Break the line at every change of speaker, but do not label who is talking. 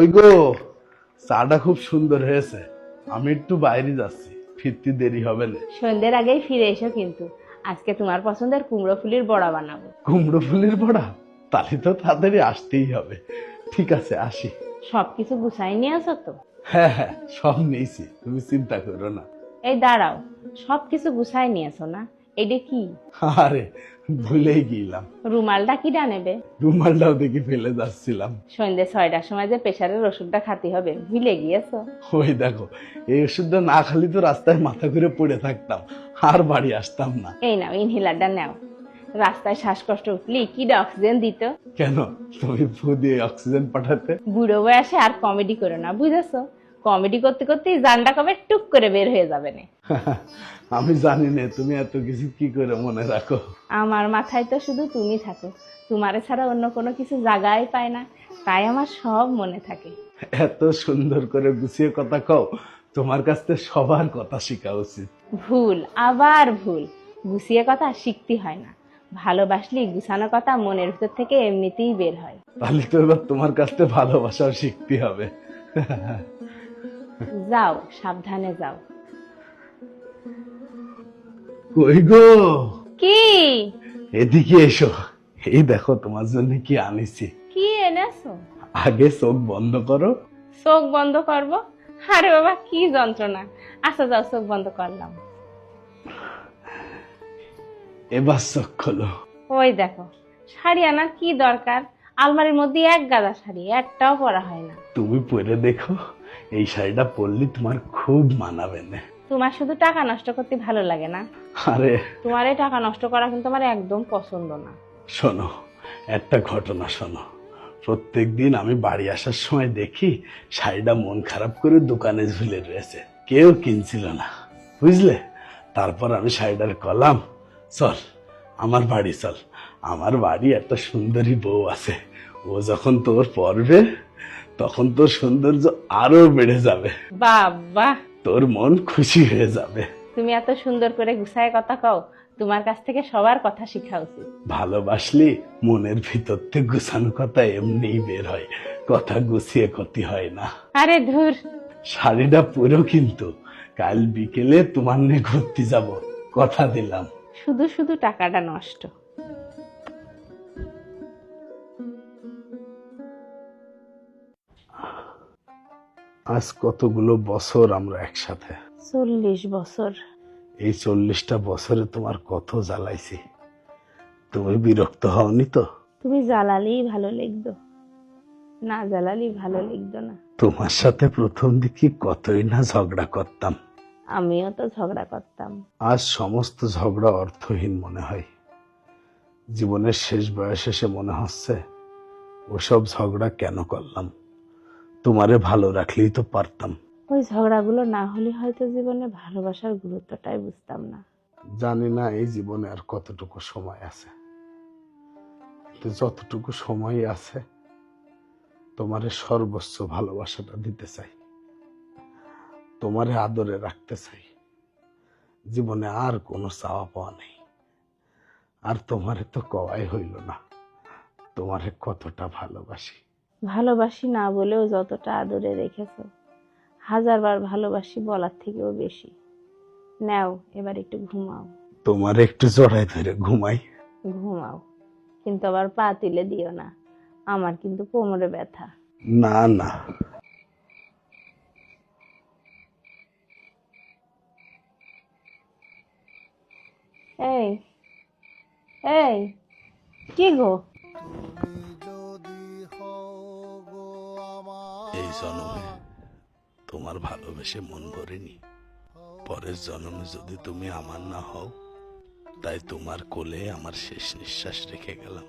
ওই গো, চাটা খুব সুন্দর হয়েছে। আমি একটু বাইরে যাচ্ছি, ফিরতে দেরি হবে না।
সন্ধ্যের আগেই ফিরে এসো কিন্তু। আজকে তোমার পছন্দের কুমড়ো ফুলের বড়া বানাবো।
কুমড়ো ফুলের বড়া? তাহলে তো তাড়াতাড়ি আসতেই হবে। ঠিক আছে, আসি।
সবকিছু গুছাই নিয়ে আসো তো?
হ্যাঁ হ্যাঁ, সব নিয়েছি, তুমি চিন্তা করো না।
এই দাঁড়াও, সবকিছু গুছাই নিয়েছো না? এটা কি?
আরে, ভুলেই গেলাম।
রুমালটা কি নেবে?
রুমালটাও দেখি ফেলে যাচ্ছিলাম।
সন্ধ্যে 6টার সময় যে প্রেশারের ওষুধটা খাতে হবে, ভুলে গিয়েছো?
ওই দেখো, এই ওষুধটা না খালি তো রাস্তায় মাথা ঘুরে পড়ে থাকতাম, আর বাড়ি আসতাম না।
এই নাও, ইনহেলারটা নাও। রাস্তায় শ্বাসকষ্ট উঠলি কি অক্সিজেন দিত।
কেন, তুমি ফু দিয়ে অক্সিজেন পাঠাতে?
বুড়ো বয়সে আর কমেডি করো না, বুঝেছো? কমেডি করতে করতেই জানটা কবে টুক করে বের হয়ে যাবে না।
আমি জানি না তুমি এত কিছু কি করে মনে রাখো।
আমার মাথায় তো শুধু তুমি থাকো, তোমারে ছাড়া অন্য কোনো কিছু জায়গায় পায় না, তাই আমার সব মনে থাকে।
এত সুন্দর করে গুছিয়ে কথা কও, তোমার কাছ থেকে সবার কথা শেখা উচিত।
ভুল, আবার ভুল। গুছিয়ে কথা শিখতে হয় না, ভালোবাসলি গুছানো কথা মনের ভিতর থেকে এমনিতেই বের হয়।
তাহলে তো এবার তোমার কাছ থেকে ভালোবাসাও শিখতে হবে।
যাও, সাবধানে যাও।
কই গো,
কি?
এদিকে এসো। এই দেখো তোমার জন্য কি আনিছি।
কি এনেছো?
আগে চোখ বন্ধ করো।
চোখ বন্ধ করবো? আরে বাবা, কি যন্ত্রণা। আচ্ছা যাও, চোখ বন্ধ করলাম।
এবার চোখ খোলো।
ওই দেখো, শাড়ি আনার কি দরকার? আলমারির মধ্যে এক গাদা শাড়ি, একটাও পরা হয় না।
তুমি পরে দেখো, এই শাড়িটা পরলে তোমার খুব মানাবে না।
তোমার শুধু টাকা নষ্ট করতে ভালো লাগে না?
আরে
তোমার এই টাকা নষ্ট করা কিন্তু আমার একদম পছন্দ না।
শোনো, একটা ঘটনা শোনো। প্রত্যেকদিন আমি বাড়ি আসার সময় দেখি শাড়িটা মন খারাপ করে দোকানে ঝুলে রয়েছে, কেউ কিনছিল না, বুঝলে? তারপর আমি শাড়িটার কলাম, চল আমার বাড়ি চল, আমার বাড়ি একটা সুন্দরী বউ আছে, ও যখন তোর পরবে তখন তোর সৌন্দর্য আরো বেড়ে যাবে,
বাবা,
তোর মন খুশি হয়ে যাবে।
তুমি এত সুন্দর করে গুছায় কথা কও, তোমার কাছ থেকে সবার কথা শেখা উচিত।
ভালোবাসলি মনের ভিতর থেকে গুছানো কথা এমনিই বের হয়, কথা গুছিয়ে ক্ষতি হয় না।
আরে ধুর।
শাড়িটা পুরো কিন্তু কাল বিকেলে তোমার নিয়ে ঘুরতে যাব, কথা দিলাম।
শুধু শুধু টাকাটা নষ্ট।
আজ কতগুলো বছর আমরা একসাথে।
40 বছর।
এই 40টা বছরে তোমার কত জ্বালাইছি, তুমি বিরক্ত হওনি তো?
তুমি জ্বালালেই ভালো লাগতো, না জ্বালালেই ভালো লাগতো না।
তোমার সাথে প্রথম দিকে কতই না ঝগড়া করতাম।
আমিও তো ঝগড়া করতাম।
আজ সমস্ত ঝগড়া অর্থহীন মনে হয়। জীবনের শেষ বয়সে এসে মনে হচ্ছে ওসব ঝগড়া কেন করলাম, তোমারে ভালো রাখলেই তো পারতাম।
ওই ঝগড়াগুলো না হলে হয়তো জীবনে ভালোবাসার গুরুত্বটাই বুঝতাম না।
জানি না এই জীবনে আর কতটুকু সময় আছে, কিন্তু যতটুকু সময় আছে তোমারে সর্বোচ্চ ভালোবাসাটা দিতে চাই, তোমারে আদরে রাখতে চাই। জীবনে আর কোনো চাওয়া পাওয়া নেই। আর তোমারে তো কওয়াই হইল না তোমারে কতটা ভালোবাসি।
ভালোবাসি না বলেও যতটা আদরে রেখেছো, 1000বার ভালোবাসি বলার থেকেও বেশি। নাও, এবার একটু ঘুমাও।
তোমারে একটু জড়াই ধরে ঘুমাই।
ঘুমাও, কিন্তু আবার পা তুলে দিও না, আমার কিন্তু কোমরে ব্যথা।
না না,
এই এই, কি গো?
এই জন্মে তোমার ভালোবেসে মন ভরেনি, পরের জন্মে যদি তুমি আমার না হও, তাই তোমার কোলে আমার শেষ নিঃশ্বাস রেখে গেলাম।